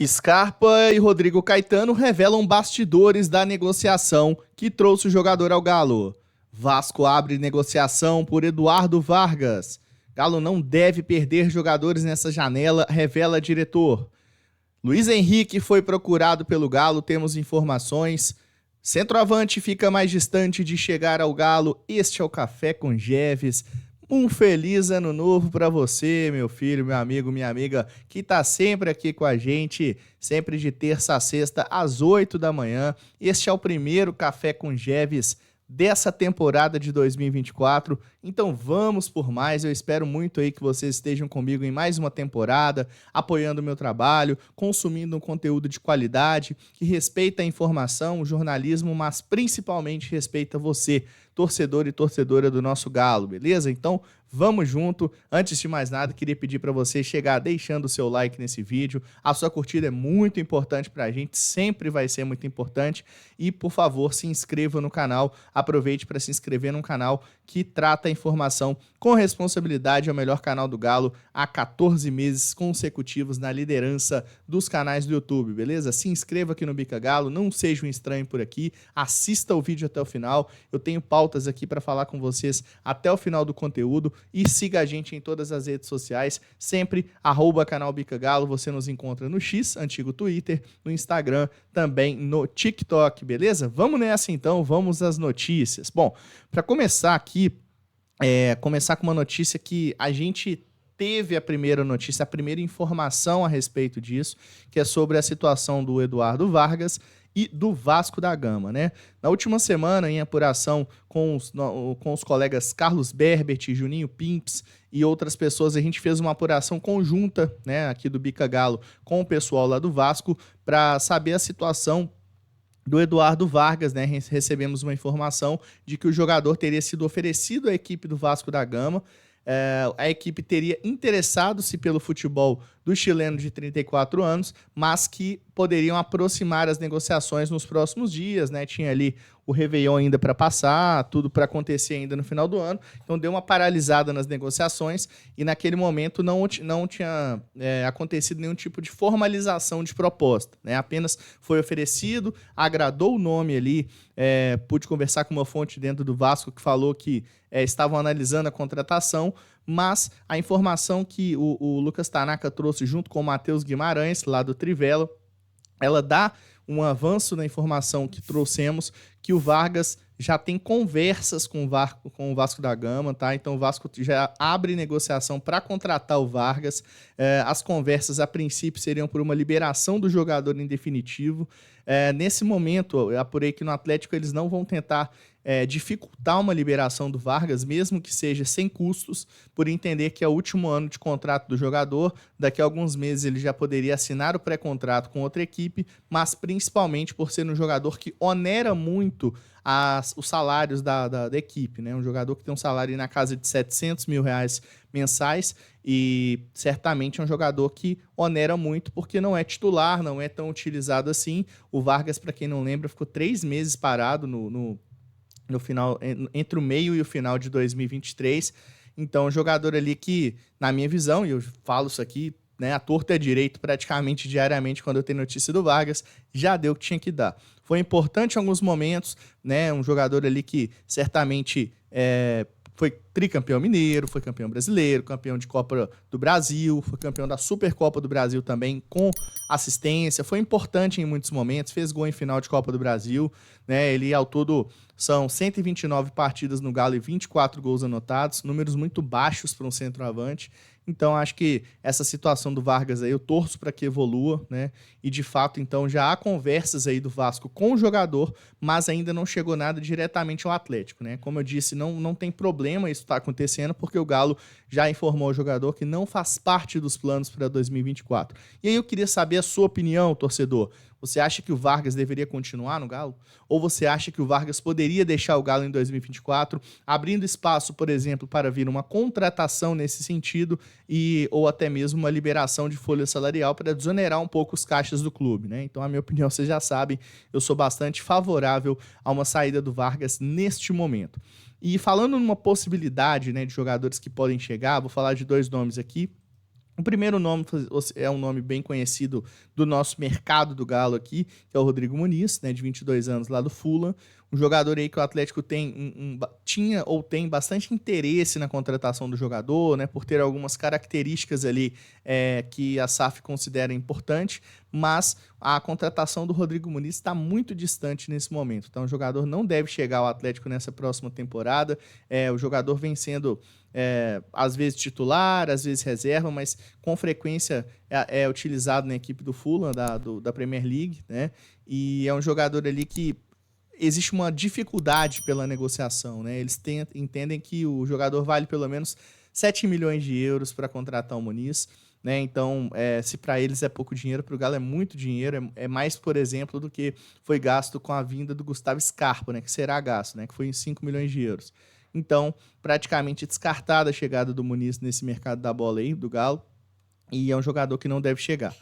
Scarpa e Rodrigo Caetano revelam bastidores da negociação que trouxe o jogador ao Galo. Vasco abre negociação por Eduardo Vargas. Galo não deve perder jogadores nessa janela, revela diretor. Luiz Henrique foi procurado pelo Galo, temos informações. Centroavante fica mais distante de chegar ao Galo. Este é o Café com Geves. Um feliz ano novo para você, meu filho, meu amigo, minha amiga, que tá sempre aqui com a gente, sempre de terça a sexta, às 8 da manhã. Este é o primeiro Café com Geves dessa temporada de 2024, então vamos por mais. Eu espero muito aí que vocês estejam comigo em mais uma temporada, apoiando o meu trabalho, consumindo um conteúdo de qualidade, que respeita a informação, o jornalismo, mas principalmente respeita você, torcedor e torcedora do nosso Galo, beleza? Então vamos junto. Antes de mais nada, queria pedir para você chegar deixando o seu like nesse vídeo. A sua curtida é muito importante para a gente, sempre vai ser muito importante. E, por favor, se inscreva no canal. Aproveite para se inscrever num canal que trata a informação com responsabilidade. É o melhor canal do Galo há 14 meses consecutivos na liderança dos canais do YouTube, beleza? Se inscreva aqui no Bica Galo, não seja um estranho por aqui, assista o vídeo até o final. Eu tenho pautas aqui para falar com vocês até o final do conteúdo. E siga a gente em todas as redes sociais, sempre @canal Bica Galo. Você nos encontra no X, antigo Twitter, no Instagram, também no TikTok, beleza? Vamos nessa então, vamos às notícias. Bom, para começar aqui, começar com uma notícia que a gente teve a primeira notícia, a primeira informação a respeito disso, que é sobre a situação do Eduardo Vargas e do Vasco da Gama, né? Na última semana, em apuração com os colegas Carlos Berbert, Juninho Pimps e outras pessoas, a gente fez uma apuração conjunta, né, aqui do Bica Galo com o pessoal lá do Vasco para saber a situação do Eduardo Vargas, né? Recebemos uma informação de que o jogador teria sido oferecido à equipe do Vasco da Gama. A equipe teria interessado-se pelo futebol do chileno de 34 anos, mas que poderiam aproximar as negociações nos próximos dias, né? Tinha ali o Réveillon ainda para passar, tudo para acontecer ainda no final do ano, então deu uma paralisada nas negociações e naquele momento não tinha acontecido nenhum tipo de formalização de proposta, né? Apenas foi oferecido, agradou o nome ali, pude conversar com uma fonte dentro do Vasco que falou que estavam analisando a contratação, mas a informação que o Lucas Tanaka trouxe junto com o Matheus Guimarães, lá do Trivela, ela dá um avanço na informação que trouxemos, que o Vargas já tem conversas com o Vasco da Gama, tá? Então o Vasco já abre negociação para contratar o Vargas. As conversas, a princípio, seriam por uma liberação do jogador em definitivo. Nesse momento, eu apurei que no Atlético eles não vão tentar dificultar uma liberação do Vargas, mesmo que seja sem custos, por entender que é o último ano de contrato do jogador. Daqui a alguns meses ele já poderia assinar o pré-contrato com outra equipe, mas principalmente por ser um jogador que onera muito os salários da equipe, né? Um jogador que tem um salário na casa de R$700 mil mensais e certamente é um jogador que onera muito porque não é titular, não é tão utilizado assim. O Vargas, para quem não lembra, ficou 3 meses parado no final, entre o meio e o final de 2023. Então, um jogador ali que, na minha visão, e eu falo isso aqui, né, a torta é direito praticamente diariamente quando eu tenho notícia do Vargas, já deu o que tinha que dar. Foi importante em alguns momentos, né, um jogador ali que certamente foi tricampeão mineiro, foi campeão brasileiro, campeão de Copa do Brasil, foi campeão da Supercopa do Brasil também com assistência, foi importante em muitos momentos, fez gol em final de Copa do Brasil, né? Ele ao todo são 129 partidas no Galo e 24 gols anotados, números muito baixos para um centroavante. Então acho que essa situação do Vargas aí eu torço para que evolua, né? E de fato então já há conversas aí do Vasco com o jogador, mas ainda não chegou nada diretamente ao Atlético, né? Como eu disse, não tem problema isso estar acontecendo, porque o Galo já informou ao jogador que não faz parte dos planos para 2024. E aí eu queria saber a sua opinião, torcedor. Você acha que o Vargas deveria continuar no Galo? Ou você acha que o Vargas poderia deixar o Galo em 2024, abrindo espaço, por exemplo, para vir uma contratação nesse sentido ou até mesmo uma liberação de folha salarial para desonerar um pouco os caixas do clube, né? Então, a minha opinião, vocês já sabem, eu sou bastante favorável a uma saída do Vargas neste momento. E falando numa possibilidade, né, de jogadores que podem chegar, vou falar de 2 nomes aqui. O primeiro nome é um nome bem conhecido do nosso mercado do Galo aqui, que é o Rodrigo Muniz, né, de 22 anos, lá do Fulham. Um jogador aí que o Atlético tinha ou tem bastante interesse na contratação do jogador, né, por ter algumas características ali que a SAF considera importante, mas a contratação do Rodrigo Muniz está muito distante nesse momento. Então o jogador não deve chegar ao Atlético nessa próxima temporada. O jogador vem sendo às vezes titular, às vezes reserva, mas com frequência é utilizado na equipe do Fulham, da Premier League, né? E é um jogador ali que existe uma dificuldade pela negociação, né? Eles entendem que o jogador vale pelo menos 7 milhões de euros para contratar o Muniz, né? Então, se para eles é pouco dinheiro, para o Galo é muito dinheiro, é mais, por exemplo, do que foi gasto com a vinda do Gustavo Scarpa, né? Que será gasto, né? Que foi em 5 milhões de euros. Então, praticamente descartada a chegada do Muniz nesse mercado da bola aí, do Galo, e é um jogador que não deve chegar.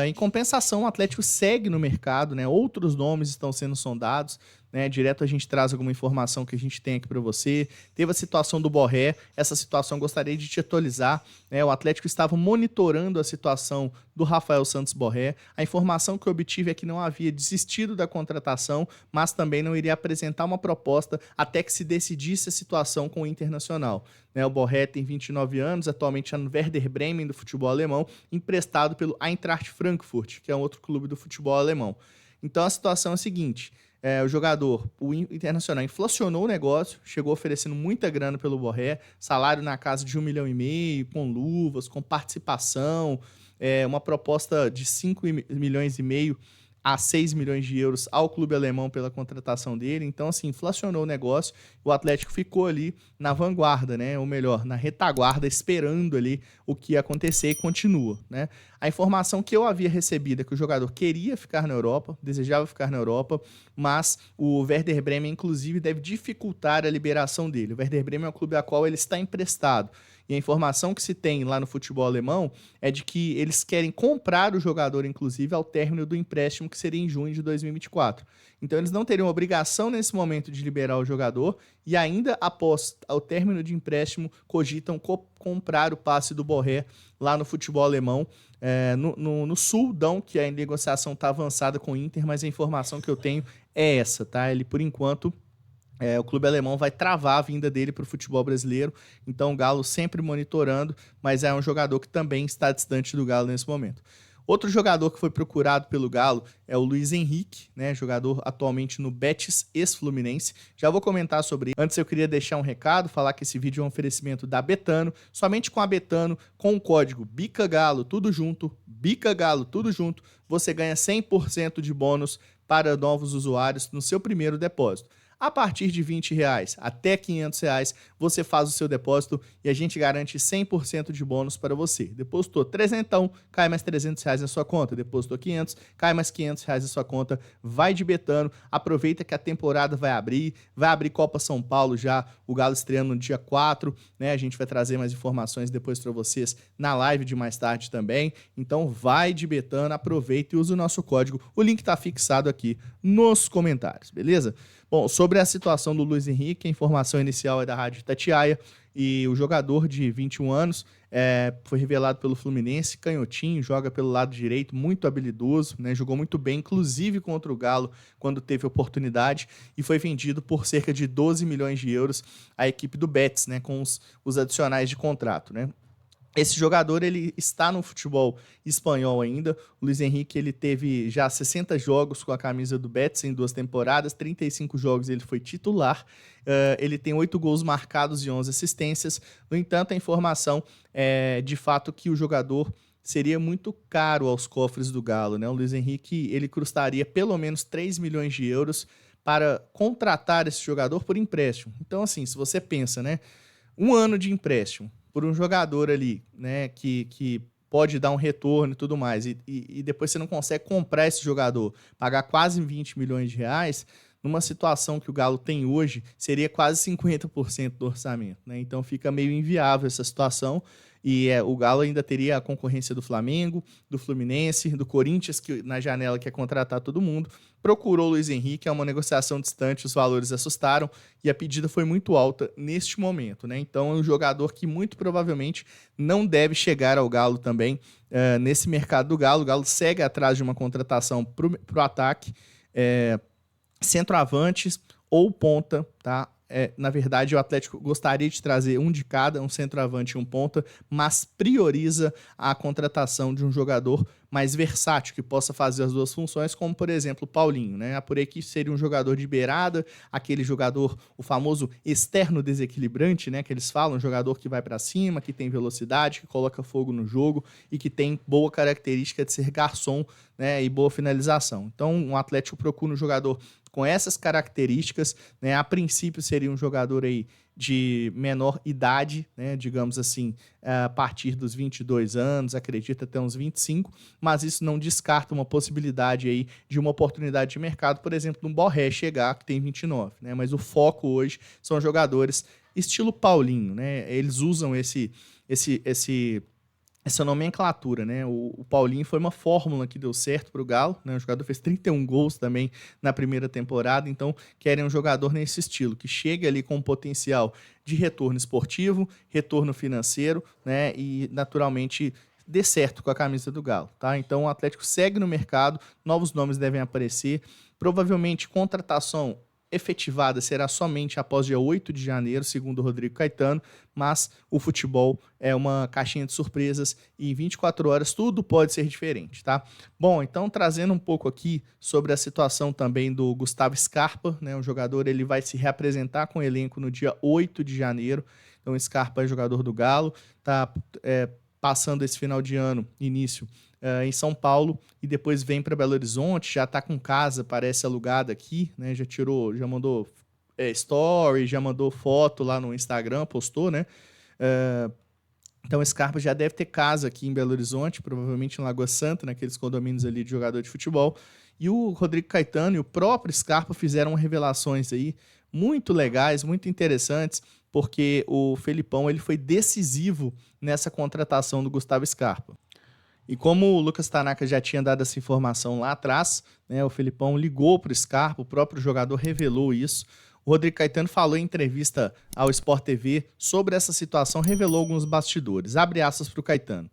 Em compensação, o Atlético segue no mercado, né? Outros nomes estão sendo sondados, né? Direto a gente traz alguma informação que a gente tem aqui para você. Teve a situação do Borré, essa situação gostaria de te atualizar, né? O Atlético estava monitorando a situação do Rafael Santos Borré. A informação que eu obtive é que não havia desistido da contratação, mas também não iria apresentar uma proposta até que se decidisse a situação com o Internacional. O Borré tem 29 anos, atualmente é no Werder Bremen do futebol alemão, emprestado pelo Eintracht Frankfurt, que é um outro clube do futebol alemão. Então a situação é a seguinte: o jogador, o Internacional, inflacionou o negócio, chegou oferecendo muita grana pelo Borré, salário na casa de 1,5 milhão, com luvas, com participação, uma proposta de 5,5 milhões a 6 milhões de euros ao clube alemão pela contratação dele. Então, assim, inflacionou o negócio. O Atlético ficou ali na vanguarda, né? Ou melhor, na retaguarda, esperando ali o que ia acontecer e continua, né? A informação que eu havia recebido é que o jogador queria ficar na Europa, desejava ficar na Europa, mas o Werder Bremen, inclusive, deve dificultar a liberação dele. O Werder Bremen é um clube a qual ele está emprestado. E a informação que se tem lá no futebol alemão é de que eles querem comprar o jogador, inclusive, ao término do empréstimo, que seria em junho de 2024. Então, eles não teriam obrigação nesse momento de liberar o jogador e ainda após o término de empréstimo, cogitam comprar o passe do Borré lá no futebol alemão. No Sudão, que a negociação está avançada com o Inter, mas a informação que eu tenho é essa, tá? Ele, por enquanto, o clube alemão vai travar a vinda dele para o futebol brasileiro, então o Galo sempre monitorando, mas é um jogador que também está distante do Galo nesse momento. Outro jogador que foi procurado pelo Galo é o Luiz Henrique, né, jogador atualmente no Betis ex-Fluminense. Já vou comentar sobre ele. Antes eu queria deixar um recado, falar que esse vídeo é um oferecimento da Betano. Somente com a Betano, com o código BICAGALO, tudo junto, BICAGALO, tudo junto, você ganha 100% de bônus para novos usuários no seu primeiro depósito. A partir de R$20 até R$500, você faz o seu depósito e a gente garante 100% de bônus para você. Depositou 300, cai mais R$300 na sua conta. Depositou 500, cai mais R$500 na sua conta. Vai de Betano, aproveita que a temporada vai abrir Copa São Paulo já, o Galo estreando no dia 4, né? A gente vai trazer mais informações depois para vocês na live de mais tarde também. Então vai de Betano, aproveita e usa o nosso código. O link está fixado aqui nos comentários, beleza? Bom, sobre a situação do Luiz Henrique, a informação inicial é da Rádio Itatiaia, e o jogador de 21 anos foi revelado pelo Fluminense, canhotinho, joga pelo lado direito, muito habilidoso, né? Jogou muito bem, inclusive contra o Galo, quando teve oportunidade, e foi vendido por cerca de 12 milhões de euros à equipe do Betis, né? Com os adicionais de contrato, né? Esse jogador, ele está no futebol espanhol ainda. O Luiz Henrique, ele teve já 60 jogos com a camisa do Betis em 2 temporadas, 35 jogos ele foi titular. Ele tem 8 gols marcados e 11 assistências. No entanto, a informação é de fato que o jogador seria muito caro aos cofres do Galo, né? O Luiz Henrique, ele custaria pelo menos 3 milhões de euros para contratar esse jogador por empréstimo. Então, assim, se você pensa, né, 1 ano de empréstimo por um jogador ali, né, que pode dar um retorno e tudo mais, e depois você não consegue comprar esse jogador, pagar quase 20 milhões de reais, numa situação que o Galo tem hoje, seria quase 50% do orçamento, né? Então fica meio inviável essa situação, E o Galo ainda teria a concorrência do Flamengo, do Fluminense, do Corinthians, que na janela quer contratar todo mundo. Procurou o Luiz Henrique, é uma negociação distante, os valores assustaram e a pedida foi muito alta neste momento, né? Então é um jogador que muito provavelmente não deve chegar ao Galo também nesse mercado do Galo. O Galo segue atrás de uma contratação para o ataque, centroavantes ou ponta, tá? Na verdade, o Atlético gostaria de trazer um de cada, um centroavante e um ponta, mas prioriza a contratação de um jogador mais versátil, que possa fazer as duas funções, como, por exemplo, o Paulinho, né? Por aí que seria um jogador de beirada, aquele jogador, o famoso externo desequilibrante, né? Que eles falam, um jogador que vai para cima, que tem velocidade, que coloca fogo no jogo e que tem boa característica de ser garçom, né? E boa finalização. Então, um Atlético procura um jogador com essas características, né? A princípio seria um jogador aí de menor idade, né? Digamos assim, a partir dos 22 anos, acredita até uns 25, mas isso não descarta uma possibilidade aí de uma oportunidade de mercado, por exemplo, um Borré chegar, que tem 29, né? Mas o foco hoje são jogadores estilo Paulinho, né? Eles usam essa nomenclatura, né? O Paulinho foi uma fórmula que deu certo para o Galo, né? O jogador fez 31 gols também na primeira temporada, então querem um jogador nesse estilo, que chegue ali com um potencial de retorno esportivo, retorno financeiro, né? E naturalmente dê certo com a camisa do Galo, tá? Então o Atlético segue no mercado, novos nomes devem aparecer, provavelmente contratação efetivada será somente após dia 8 de janeiro, segundo o Rodrigo Caetano, mas o futebol é uma caixinha de surpresas e em 24 horas tudo pode ser diferente, tá? Bom, então trazendo um pouco aqui sobre a situação também do Gustavo Scarpa, né? O jogador ele vai se reapresentar com o elenco no dia 8 de janeiro, então o Scarpa é jogador do Galo, tá passando esse final de ano, início, em São Paulo e depois vem para Belo Horizonte, já está com casa, parece alugada aqui, né? Já mandou story, já mandou foto lá no Instagram, postou, né? Então o Scarpa já deve ter casa aqui em Belo Horizonte, provavelmente em Lagoa Santa, naqueles condomínios ali de jogador de futebol. E o Rodrigo Caetano e o próprio Scarpa fizeram revelações aí muito legais, muito interessantes, porque o Felipão ele foi decisivo nessa contratação do Gustavo Scarpa. E como o Lucas Tanaka já tinha dado essa informação lá atrás, né, o Felipão ligou para o Scarpa, o próprio jogador revelou isso. O Rodrigo Caetano falou em entrevista ao Sport TV sobre essa situação, revelou alguns bastidores. Abre aspas para o Caetano.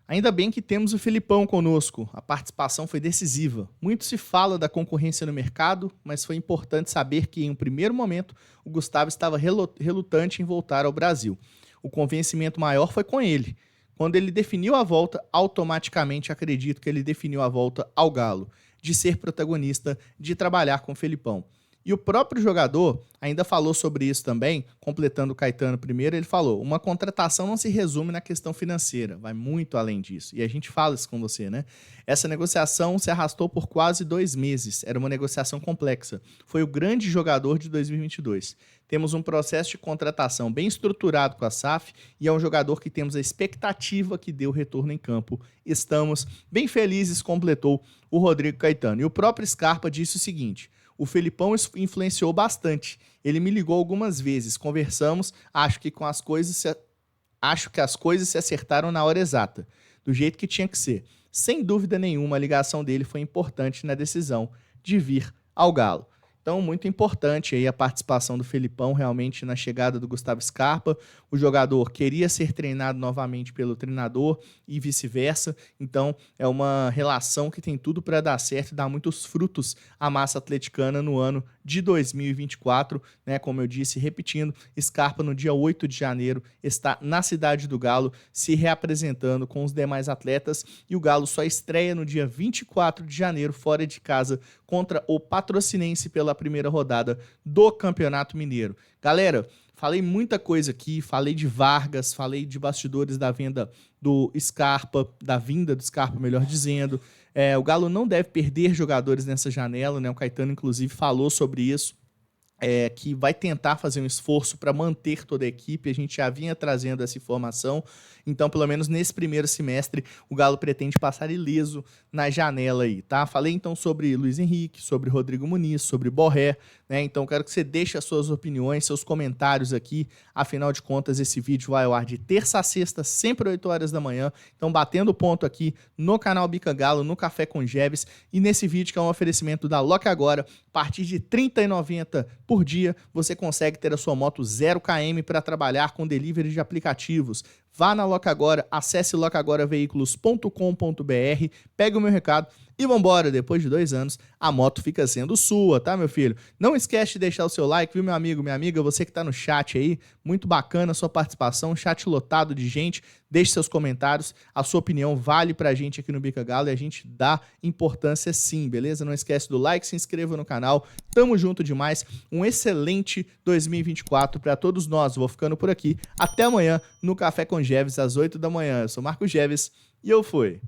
Ainda bem que temos o Felipão conosco, a participação foi decisiva. Muito se fala da concorrência no mercado, mas foi importante saber que, em um primeiro momento, o Gustavo estava relutante em voltar ao Brasil. O convencimento maior foi com ele. Quando ele definiu a volta, automaticamente acredito que ele definiu a volta ao Galo, de ser protagonista, de trabalhar com o Felipão. E o próprio jogador ainda falou sobre isso também, completando o Caetano primeiro, ele falou, uma contratação não se resume na questão financeira, vai muito além disso. E a gente fala isso com você, né? Essa negociação se arrastou por quase 2 meses, era uma negociação complexa. Foi o grande jogador de 2022. Temos um processo de contratação bem estruturado com a SAF e é um jogador que temos a expectativa que dê o retorno em campo. Estamos bem felizes, completou o Rodrigo Caetano. E o próprio Scarpa disse o seguinte, o Felipão influenciou bastante. Ele me ligou algumas vezes, conversamos, acho que as coisas se acertaram na hora exata, do jeito que tinha que ser. Sem dúvida nenhuma, a ligação dele foi importante na decisão de vir ao Galo. Então, muito importante aí a participação do Felipão realmente na chegada do Gustavo Scarpa. O jogador queria ser treinado novamente pelo treinador e vice-versa. Então, é uma relação que tem tudo para dar certo e dar muitos frutos à massa atleticana no ano de 2024. Né? Como eu disse, repetindo, Scarpa no dia 8 de janeiro está na Cidade do Galo se reapresentando com os demais atletas e o Galo só estreia no dia 24 de janeiro fora de casa contra o Patrocinense pela primeira rodada do Campeonato Mineiro. Galera, falei muita coisa aqui, falei de Vargas, falei de bastidores da venda do Scarpa, da vinda do Scarpa, melhor dizendo. O Galo não deve perder jogadores nessa janela, né? O Caetano, inclusive, falou sobre isso. Que vai tentar fazer um esforço para manter toda a equipe, a gente já vinha trazendo essa informação, então pelo menos nesse primeiro semestre o Galo pretende passar ileso na janela aí, tá? Falei então sobre Luiz Henrique, sobre Rodrigo Muniz, sobre Borré, né? Então quero que você deixe as suas opiniões, seus comentários aqui. Afinal de contas, esse vídeo vai ao ar de terça a sexta, sempre 8 horas da manhã. Então batendo ponto aqui no canal Bica Galo, no Café com Jeves. E nesse vídeo que é um oferecimento da Loca Agora, a partir de R$ 30,90 por dia, você consegue ter a sua moto 0 km para trabalhar com delivery de aplicativos. Vá na Loca Agora, acesse locagoraveículos.com.br, pegue o meu recado e vambora. Depois de 2 anos, a moto fica sendo sua, tá, meu filho? Não esquece de deixar o seu like, viu, meu amigo, minha amiga, você que tá no chat aí, muito bacana a sua participação, chat lotado de gente, deixe seus comentários, a sua opinião vale pra gente aqui no Bica Galo e a gente dá importância sim, beleza? Não esquece do like, se inscreva no canal, tamo junto demais, um excelente 2024 pra todos nós, vou ficando por aqui, até amanhã no Café com Jeves às 8 da manhã, eu sou Marco Jeves e eu fui.